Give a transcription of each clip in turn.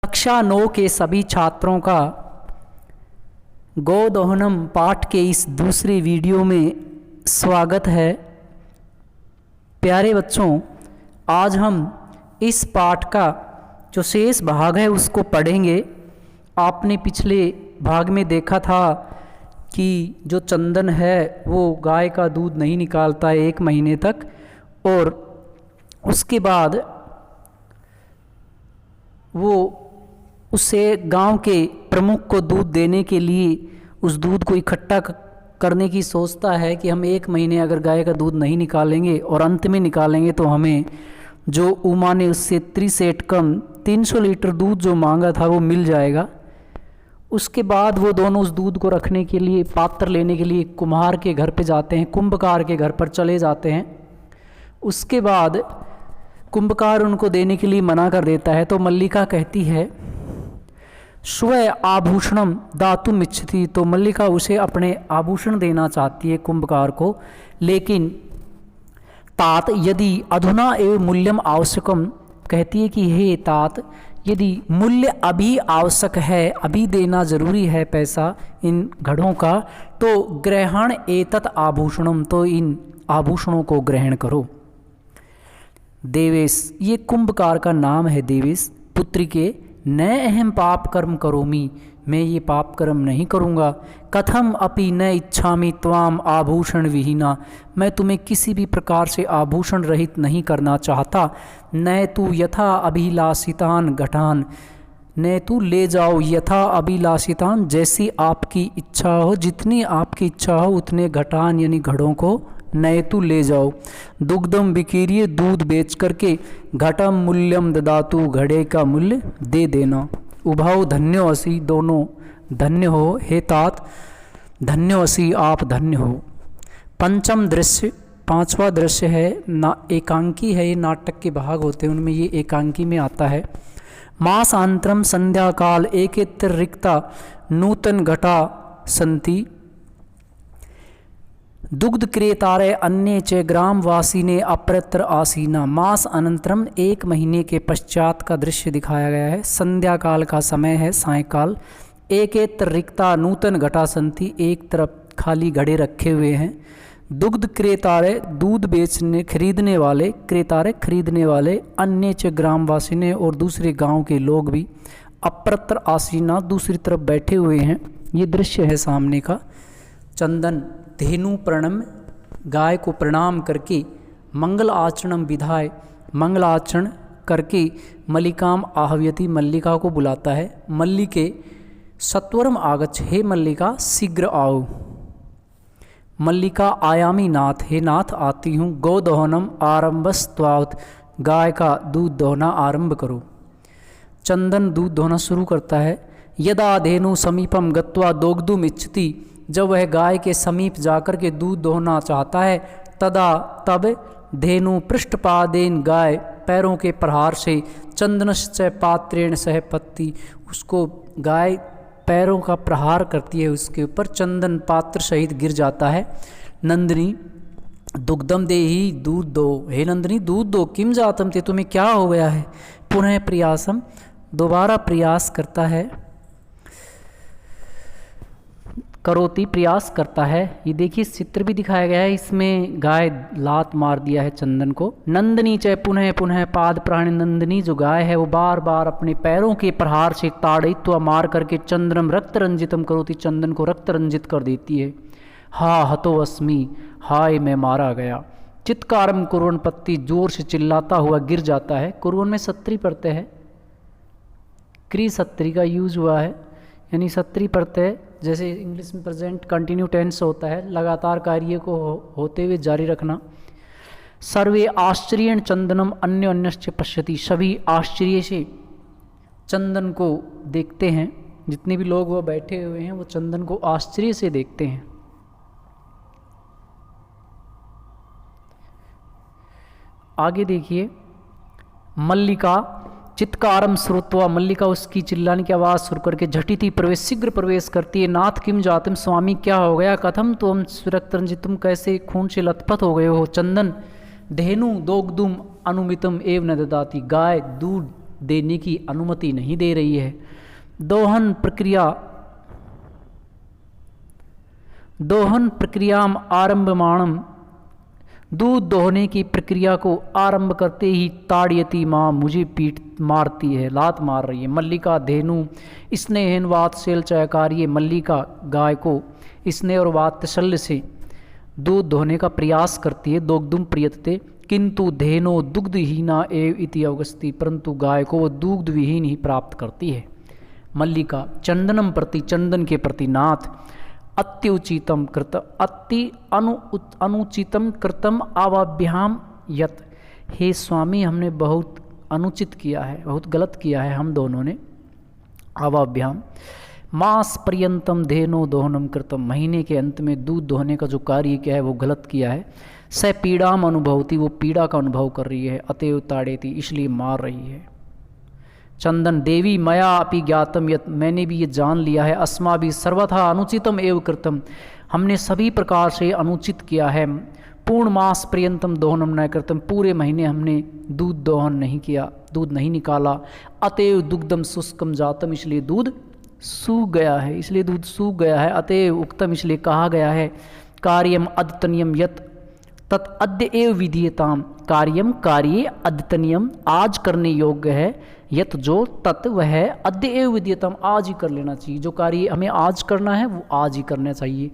कक्षा 9 के सभी छात्रों का गोदोहनम पाठ के इस दूसरे वीडियो में स्वागत है। प्यारे बच्चों, आज हम इस पाठ का जो शेष भाग है उसको पढ़ेंगे। आपने पिछले भाग में देखा था कि जो चंदन है वो गाय का दूध नहीं निकालता है 1 महीने तक, और उसके बाद वो उससे गांव के प्रमुख को दूध देने के लिए उस दूध को इकट्ठा करने की सोचता है कि हम 1 महीने अगर गाय का दूध नहीं निकालेंगे और अंत में निकालेंगे तो हमें जो उमा ने उससे 30 कम 300 लीटर दूध जो मांगा था वो मिल जाएगा। उसके बाद वो दोनों उस दूध को रखने के लिए पात्र लेने के लिए कुम्हार के घर पे जाते हैं, कुंभकार के घर पर चले जाते हैं। उसके बाद कुंभकार उनको देने के लिए मना कर देता है, तो मल्लिका कहती है स्वयं आभूषणम दातुम इच्छति। तो मल्लिका उसे अपने आभूषण देना चाहती है कुंभकार को, लेकिन तात यदि अधुना एव मूल्यम आवश्यकम, कहती है कि हे तात, यदि मूल्य अभी आवश्यक है, अभी देना जरूरी है पैसा इन घड़ों का, तो ग्रहण एतत् आभूषणम, तो इन आभूषणों को ग्रहण करो। देवेश, ये कुंभकार का नाम है देवेश पुत्री के। न अहम पाप कर्म करोमि, मैं ये पाप कर्म नहीं करूँगा। कथम अपि न इच्छामि त्वाम आभूषण विहीना, मैं तुम्हें किसी भी प्रकार से आभूषण रहित नहीं करना चाहता। न तू यथा अभिलाषितान घटान, न तू ले जाओ यथा अभिलाषितान, जैसी आपकी इच्छा हो, जितनी आपकी इच्छा हो उतने घटान यानी घड़ों को नए तू ले जाओ। दुग्धम विकीर्य, दूध बेच करके, घटम मूल्यम ददातु, घड़े का मूल्य दे देना। उभाव धन्यो असी, दोनों धन्य हो। हे तात धन्यो असी, आप धन्य हो। पंचम दृश्य, 5वां दृश्य है एकांकी है। ये नाटक के भाग होते हैं, उनमें ये एकांकी में आता है। मासांतरम संध्या काल एकेत्र रिक्ता नूतन घटा संति, दुग्ध क्रेतारे अन्य च ग्रामवासी ने अप्रत्र आसीना। मास अनंतरम 1 महीने के पश्चात का दृश्य दिखाया गया है। संध्या काल का समय है, सायंकाल। एकेत्र रिक्ता नूतन घटा संति, एक तरफ खाली घड़े रखे हुए हैं। दुग्ध क्रेतारे, दूध बेचने खरीदने वाले, क्रेतारे खरीदने वाले, अन्य च ग्रामवासी ने, और दूसरे गांव के लोग भी, अप्रत्र आसीना दूसरी तरफ बैठे हुए हैं। ये दृश्य है सामने का। चंदन धेनु प्रणम, गाय को प्रणाम करके, मंगल आचरणम विधाय, मंगल आचरण करके, मल्लिकाम आहव्यति, मल्लिका को बुलाता है। मल्लिके सत्वरम आगच्छ, हे मल्लिका शीघ्र आओ। मल्लिका आयामी नाथ, हे नाथ आती हूँ। गोदोहनम आरंभस्त्वात्, गाय का दूध दोहना आरंभ करो। चंदन दूध दोहना शुरू करता है। यदा धेनु समीपम गत्वा दोग्धुम इच्छति, जब वह गाय के समीप जाकर के दूध दोहना चाहता है, तदा तब धेनु पृष्ठपादेन, गाय पैरों के प्रहार से, चंदनश्च पात्रेण सह पत्ती, उसको गाय पैरों का प्रहार करती है, उसके ऊपर चंदन पात्र सहित गिर जाता है। नंदिनी दुग्धम देहि, दूध दो। हे नंदिनी दूध दो। किम जातम ते, तुम्हें क्या हो गया है। पुनः प्रयासम, दोबारा प्रयास करता है, करोति प्रयास करता है। ये देखिए चित्र भी दिखाया गया है, इसमें गाय लात मार दिया है चंदन को। नंदिनी च पुनः पुनः पाद प्राणी, नंदिनी जो गाय है वो बार बार अपने पैरों के प्रहार से ताड़ित्व मार करके चंद्रम रक्त रंजितम करोति, चंदन को रक्त रंजित कर देती है। हा हतो अस्मि, हाय मैं मारा गया। चित्कारम कुर्वन् पत्ती, जोर से चिल्लाता हुआ गिर जाता है। कुर्वन् में सत्री प्रत्यय है, क्री सत्री का यूज हुआ है, यानी सत्री प्रत्यय जैसे इंग्लिश में प्रेजेंट कंटिन्यू टेंस होता है, लगातार कार्य को होते हुए जारी रखना। सर्वे आश्चर्येण चंदनम अन्य अन्यश्च पश्यति, सभी आश्चर्य से चंदन को देखते हैं। जितने भी लोग वह बैठे हुए हैं वो चंदन को आश्चर्य से देखते हैं। आगे देखिए, मल्लिका चित्कारम श्रुत्वा, मल्लिका उसकी चिल्लाने की आवाज़ सुन करके झटिति प्रवेश, शीघ्र प्रवेश करती है। नाथ किम जातम, स्वामी क्या हो गया। कथम तुम रक्त रंजित, तुम कैसे खून से लथपथ हो गए हो। चंदन धेनु दोग्धुम अनुमितम एव न ददाति, गाय दूध देने की अनुमति नहीं दे रही है। दोहन प्रक्रियाम आरंभमाणम, दूध दोहने की प्रक्रिया को आरंभ करते ही ताड़यती माँ, मुझे पीट मारती है, लात मार रही है। मल्लिका धेनु स्नेहन वात्सल्य च कार्य, मल्लिका गाय को स्नेह और वात्सल्य से दूध दोहने का प्रयास करती है। दोग्धुम प्रियते किंतु धेनो दुग्धहीना एव इति अवगस्ति, परंतु गाय को वो दुग्ध विहीन ही प्राप्त करती है। मल्लिका चंदनम प्रति, चंदन के प्रति नाथ, अत्युचितम कृत, अनुचितम कृतम आवाभ्याम यत, हे स्वामी हमने बहुत अनुचित किया है, बहुत गलत किया है हम दोनों ने। आवाभ्याम मास पर्यंतम धेनो दोहनम कृतम, महीने के अंत में दूध दोहने का जो कार्य किया है वो गलत किया है। स पीड़ाम अनुभवती, वो पीड़ा का अनुभव कर रही है। अतएव ताड़ेती, इसलिए मार रही है। चंदन देवी मया अपि ज्ञातम यत, मैंने भी ये जान लिया है। अस्मा भी सर्वथा अनुचितम एव कृतम, हमने सभी प्रकार से अनुचित किया है। पूर्ण मास पर्यंतम दोहनम न कृतम, पूरे महीने हमने दूध दोहन नहीं किया, दूध नहीं निकाला। अतएव दुग्धम शुष्कम जातम, इसलिए दूध सूख गया है, इसलिए दूध सूख गया है। अतएव उक्तम, इसलिए कहा गया है। कार्यम अद्यतनियम यत तत् अद्य एव विधीयताम, कार्यम कार्य अद्यतनियम आज करने योग्य है, यत जो तत् वह अद्य एव विधीयताम आज ही कर लेना चाहिए। जो कार्य हमें आज करना है वो आज ही करना चाहिए।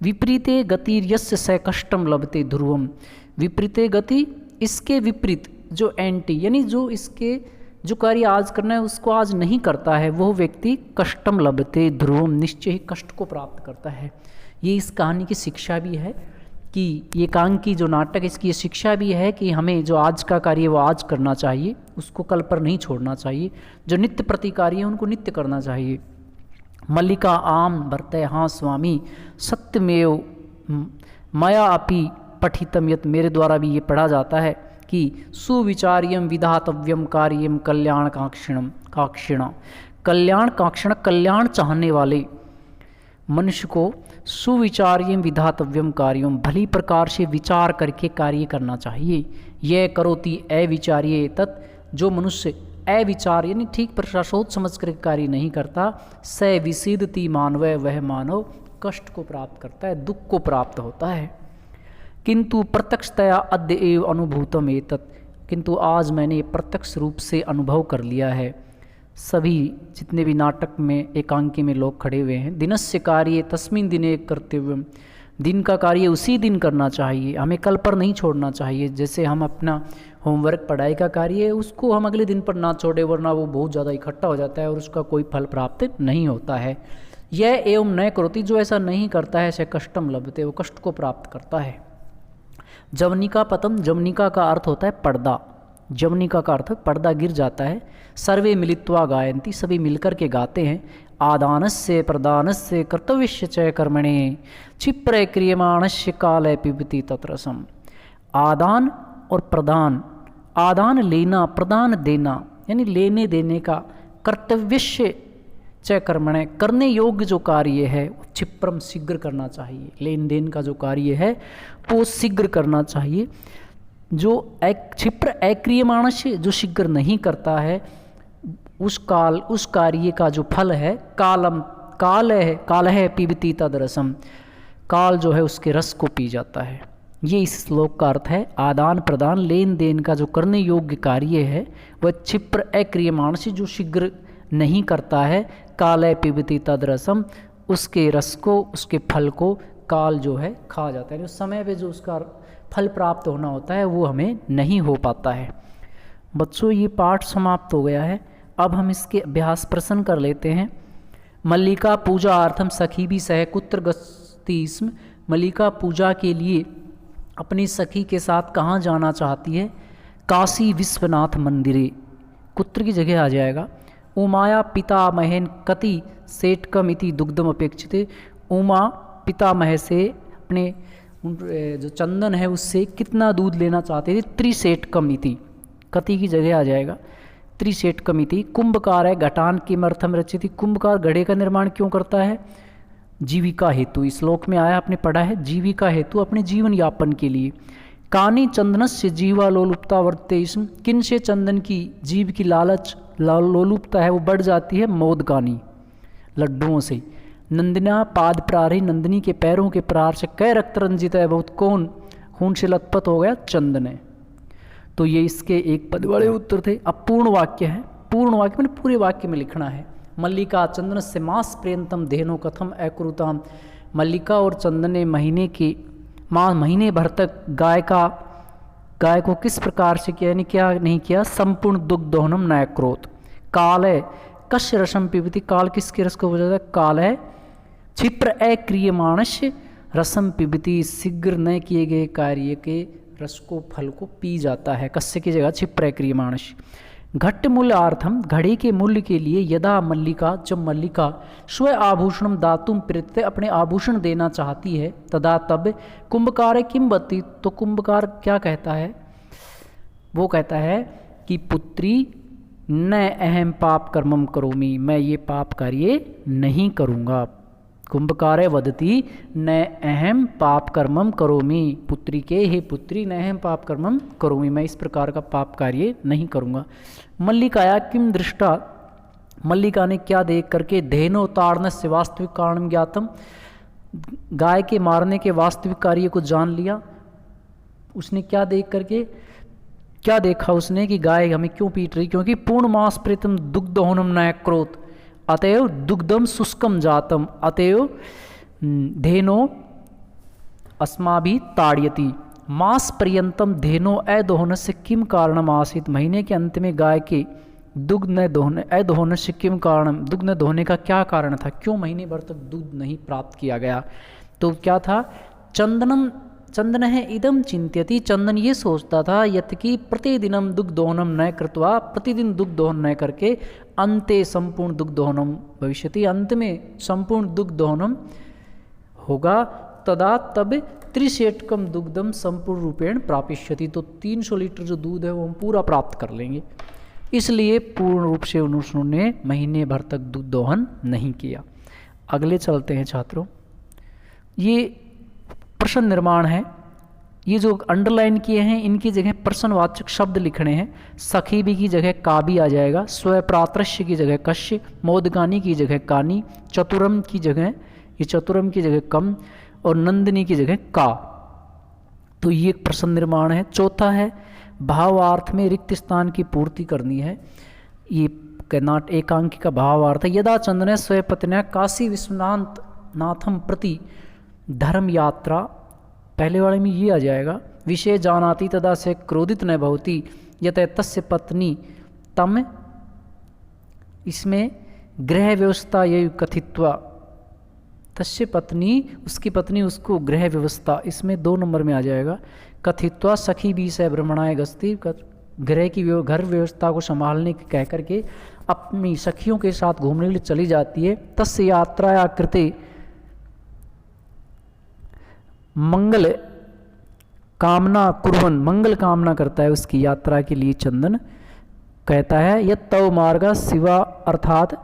विपरीते गतिर्यस्य स कष्टम लभते ध्रुवम, विपरीते गति इसके विपरीत, जो एंटी यानी जो इसके जो कार्य आज करना है उसको आज नहीं करता है, वो व्यक्ति कष्टम लभते ध्रुवम, निश्चय ही कष्ट को प्राप्त करता है। ये इस कहानी की शिक्षा भी है कि ये एकांकी जो नाटक, इसकी ये शिक्षा भी है कि हमें जो आज का कार्य वो आज करना चाहिए, उसको कल पर नहीं छोड़ना चाहिए। जो नित्य प्रति कार्य है उनको नित्य करना चाहिए। मल्लिका आम भरते, हाँ स्वामी, सत्यमेव मया अपि पठितम यत, मेरे द्वारा भी ये पढ़ा जाता है कि सुविचार्यम विधातव्यम कार्यम कल्याण काक्षिणा, कल्याण काक्षिणा, कल्याण चाहने वाले मनुष्य को सुविचार्यम विधातव्यम कार्यम, भली प्रकार से विचार करके कार्य करना चाहिए। यह करोति अविचार्य तत्, जो मनुष्य अविचार यानी ठीक पर सोच समझ कर कार्य नहीं करता, स विसीदति मानव, वह मानव कष्ट को प्राप्त करता है, दुख को प्राप्त होता है। किंतु प्रत्यक्षतया अद्य एव अनुभूतम एतत्, किंतु आज मैंने प्रत्यक्ष रूप से अनुभव कर लिया है। सभी जितने भी नाटक में एकांकी में लोग खड़े हुए हैं, दिनस्य कार्य तस्मिन् दिने कर्तव्यम, दिन का कार्य उसी दिन करना चाहिए, हमें कल पर नहीं छोड़ना चाहिए। जैसे हम अपना होमवर्क पढ़ाई का कार्य है उसको हम अगले दिन पर ना छोड़े, वरना वो बहुत ज़्यादा इकट्ठा हो जाता है और उसका कोई फल प्राप्त नहीं होता है। यह एवं न करोति, जो ऐसा नहीं करता है, ऐसे कष्टम लभते, वो कष्ट को प्राप्त करता है। जवनिका पतम, जवनिका का अर्थ होता है पर्दा, जवनिका का अर्थ पर्दा गिर जाता है। सर्वे मिलित्वा गायन्ति, सभी मिलकर के गाते हैं। आदानस्य प्रदानस्य कर्तव्यस्य च कर्मणे क्षिप्र क्रियमाणस्य काले पिबति तत्रसम। आदान और प्रदान, आदान लेना, प्रदान देना, यानी लेने देने का, कर्तव्यस्य च कर्मणे, करने योग्य जो कार्य है क्षिप्रम शीघ्र करना चाहिए। लेन देन का जो कार्य है वो शीघ्र करना चाहिए। जो क्षिप्र अक्रियमाणस्य, जो शीघ्र नहीं करता है, उस कार्य का जो फल है काल है पीबती तदरसम, काल जो है उसके रस को पी जाता है। ये इस श्लोक का अर्थ है। आदान प्रदान, लेन देन का जो करने योग्य कार्य है वह क्षिप्र अक्रियमाणस्य, जो शीघ्र नहीं करता है, काल पीबती तदरसम, उसके रस को, उसके फल को काल जो है खा जाता है। उस समय पे जो उसका फल प्राप्त होना होता है वो हमें नहीं हो पाता है। बच्चों ये पाठ समाप्त हो गया है। अब हम इसके अभ्यास प्रश्न कर लेते हैं। मल्लिका पूजा अर्थम सखी भी सह कुत्र गति स्म, मल्लिका पूजा के लिए अपनी सखी के साथ कहाँ जाना चाहती है? काशी विश्वनाथ मंदिरे, कुत्र की जगह आ जाएगा। उमाया पितामहेन कति सेटकम इति दुग्धम अपेक्षिते, उमा पितामह से अपने जो चंदन है उससे कितना दूध लेना चाहते थे? त्रिसेटकम इति, कति की जगह आ जाएगा त्रिसेटकम इति। कुंभकार है घटान किमर्थम रचिति, कुंभकार घड़े का निर्माण क्यों करता है? जीविका हेतु। इस श्लोक में आया, आपने पढ़ा है, जीविका हेतु, अपने जीवन यापन के लिए। कानी चंदनस्य जीवा लोलुपता वर्तते इसम, किन से चंदन की जीव की लालच लोलुपता है वो बढ़ जाती है, मोदकानी लड्डुओं से। नंदिना पाद प्रारी, नंदिनी के पैरों के प्रार से, कै रक्त रंजित है बहुत, कौन खून से लथपथ हो गया, चंदन है। तो ये इसके एक पद वाले उत्तर थे। अब पूर्ण वाक्य है, पूर्ण वाक्य मैंने पूरे वाक्य में लिखना है। मल्लिका चंदन से मास पर्यंतम देहनो कथम अकुरुताम, मल्लिका और चंदन ने महीने भर तक गाय को किस प्रकार से किया, यानी क्या नहीं किया, संपूर्ण दुग्ध दोहनम न अक्रोत। काल है कश्य रसम पिबती, काल किसके रस को बोला जाता है, काल है क्षिप्र अक्रियमाणस्य रसम पिबती, शीघ्र न किए गए कार्य के रस को फल को पी जाता है, कस्य की जगह क्षिप्र अक्रियमाणस्य। घट्ट मूल्यार्थम, घड़े के मूल्य के लिए, यदा मल्लिका, जब मल्लिका स्व आभूषणम दातुम प्रत्यय, अपने आभूषण देना चाहती है, तदा तब कुंभकार किंबती, तो कुंभकार क्या कहता है, वो कहता है कि पुत्री न अहम पाप कर्मम करोमि, मैं ये पाप कार्य नहीं करूँगा। कुंभकार वदती न अहम पाप कर्मम करोमि, पुत्री के हे पुत्री न अहम पाप कर्मम करोमि, मैं इस प्रकार का पाप कार्य नहीं करूँगा। मल्लिकाया किम दृष्टा, मल्लिका ने क्या देख करके, धेनोताड़न से वास्तविक कारण ज्ञातम, गाय के मारने के वास्तविक कार्य को जान लिया। उसने क्या देख करके, क्या देखा उसने कि गाय हमें क्यों पीट रही, क्योंकि पूर्ण मास प्रीतम दुग्ध होनम न क्रोध, अतएव दुग्धम शुष्कम जातम, अतएव धेनो अस्माभि ताड़यति, मास पर्यंतम धेनो अदोहन से किम कारणम आसीत, महीने के अंत में गाय के दुग्ध न दोहने अदोहन से किम कारणम, दुग्ध न दोहने का क्या कारण था, क्यों महीने भर तक दूध नहीं प्राप्त किया गया। तो क्या था, चंदन है इदम चिंत्यति, चंदन ये सोचता था, यत कि प्रतिदिनम दुग्ध दोहनम न कृत्वा, प्रतिदिन दुग्ध दोहन न करके, अंते संपूर्ण दुग्ध दोहनम भविष्यति, अंत में संपूर्ण दुग्ध दोहनम होगा, तदा तब त्रिशेटकम दुग्धम संपूर्ण रूपेण प्रापिष्यति, तो 300 लीटर जो दूध है वो हम पूरा प्राप्त कर लेंगे। इसलिए पूर्ण रूप से उन्होंने महीने भर तक दूध दोहन नहीं किया। अगले चलते हैं छात्रों, ये प्रश्न निर्माण है, ये जो अंडरलाइन किए हैं इनकी जगह प्रश्नवाचक शब्द लिखने हैं। सखीबी की जगह काबी आ जाएगा, स्वप्रात्रस्य की जगह कश्य, मोदकानी की जगह कानी, चतुरम की जगह, ये चतुरम की जगह कम, और नंदिनी की जगह का। तो ये एक प्रश्न निर्माण है। चौथा है भावार्थ में रिक्त स्थान की पूर्ति करनी है। ये कर्नाट एकांकी का भावार्थ है। यदा चंदन स्वपत्न्या काशी विश्वनाथ नाथम प्रति धर्म यात्रा, पहले वाले में ये आ जाएगा, विषय जानाति तदा से क्रोधित न भवति, यत तस्य पत्नी तम, इसमें गृह व्यवस्था ये कथित्वा, तस्य पत्नी, उसकी पत्नी उसको गृह व्यवस्था, इसमें 2 नंबर में आ जाएगा, कथित्वा सखी भी से भ्रमणाय गस्ती, घर व्यवस्था को संभालने के कह करके अपनी सखियों के साथ घूमने के लिए चली जाती है। तस्य यात्राया कृते मंगल कामना कुर्बन, मंगल कामना करता है उसकी यात्रा के लिए चंदन, कहता है यत तव मार्ग शिवा अर्थात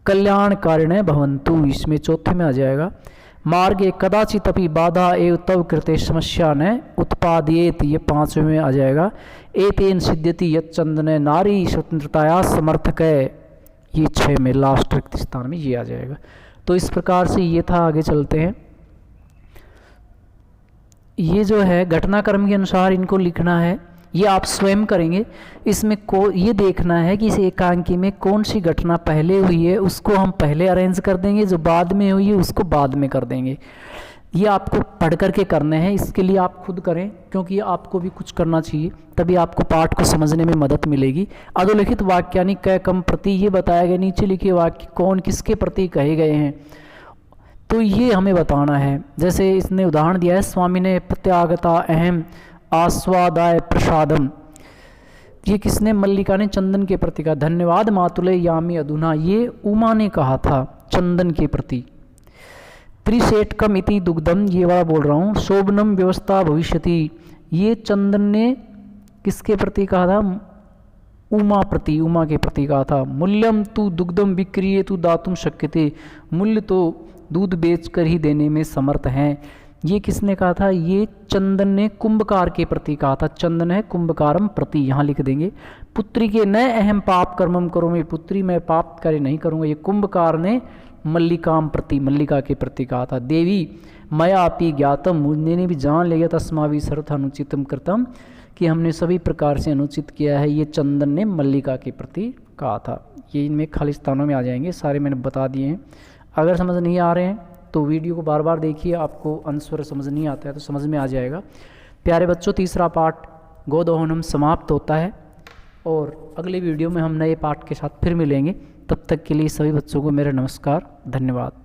कल्याणकारिणे भवन्तु, इसमें चौथे में आ जाएगा। मार्गे कदाचित अपि बाधा एव तव कृते समस्या न उत्पादयेत, ये 5वें में आ जाएगा। एतेन सिद्ध्यति यत चंदने नारी स्वतंत्रताया समर्थक है, ये 6 में लास्ट रिक्त स्थान में ये आ जाएगा। तो इस प्रकार से ये था। आगे चलते हैं। ये जो है घटनाक्रम के अनुसार इनको लिखना है, ये आप स्वयं करेंगे। इसमें ये देखना है कि इस एकांकी में कौन सी घटना पहले हुई है उसको हम पहले अरेंज कर देंगे, जो बाद में हुई है उसको बाद में कर देंगे। ये आपको पढ़ करके करने हैं, इसके लिए आप खुद करें, क्योंकि आपको भी कुछ करना चाहिए, तभी आपको पाठ को समझने में मदद मिलेगी। अधोलिखित वाक्यानि कै कम प्रति, ये बताया गया नीचे लिखे वाक्य कौन किसके प्रति कहे गए हैं, तो ये हमें बताना है। जैसे इसने उदाहरण दिया है, स्वामी ने प्रत्यागता अहम आस्वादाय प्रसादम, ये किसने, मल्लिका ने चंदन के प्रति कहा। धन्यवाद मातुले यामी अधुना, ये उमा ने कहा था चंदन के प्रति। त्रिशेटकम इति दुग्धम, ये वाला बोल रहा हूँ। शोभनम व्यवस्था भविष्यति, ये चंदन ने किसके प्रति कहा था, उमा प्रति, उमा के प्रति कहा था। मूल्यम तु दुग्धम विक्रिय तु दातुम शक्यते, मूल्य तो दूध बेचकर ही देने में समर्थ हैं। ये किसने कहा था? ये चंदन ने कुंभकार के प्रति कहा था। चंदन है कुंभकारम प्रति, यहाँ लिख देंगे। पुत्री के न अहम पाप कर्मम करूँ, पुत्री मैं पाप कार्य नहीं करूँगा, ये कुंभकार ने मल्लिकाम प्रति, मल्लिका के प्रति कहा था। देवी मया अपि ज्ञातम, मुझे भी जान लिया तस्माभि सर्वथा अनुचितम कृतम, कि हमने सभी प्रकार से अनुचित किया है, ये चंदन ने मल्लिका के प्रति कहा था। ये इनमें खाली स्थानों में आ जाएंगे, सारे मैंने बता दिए हैं। अगर समझ नहीं आ रहे हैं तो वीडियो को बार बार देखिए, आपको अनुस्वर समझ नहीं आता है तो समझ में आ जाएगा। प्यारे बच्चों, तीसरा पाठ गोदोहनम समाप्त होता है और अगले वीडियो में हम नए पाठ के साथ फिर मिलेंगे। तब तक के लिए सभी बच्चों को मेरा नमस्कार, धन्यवाद।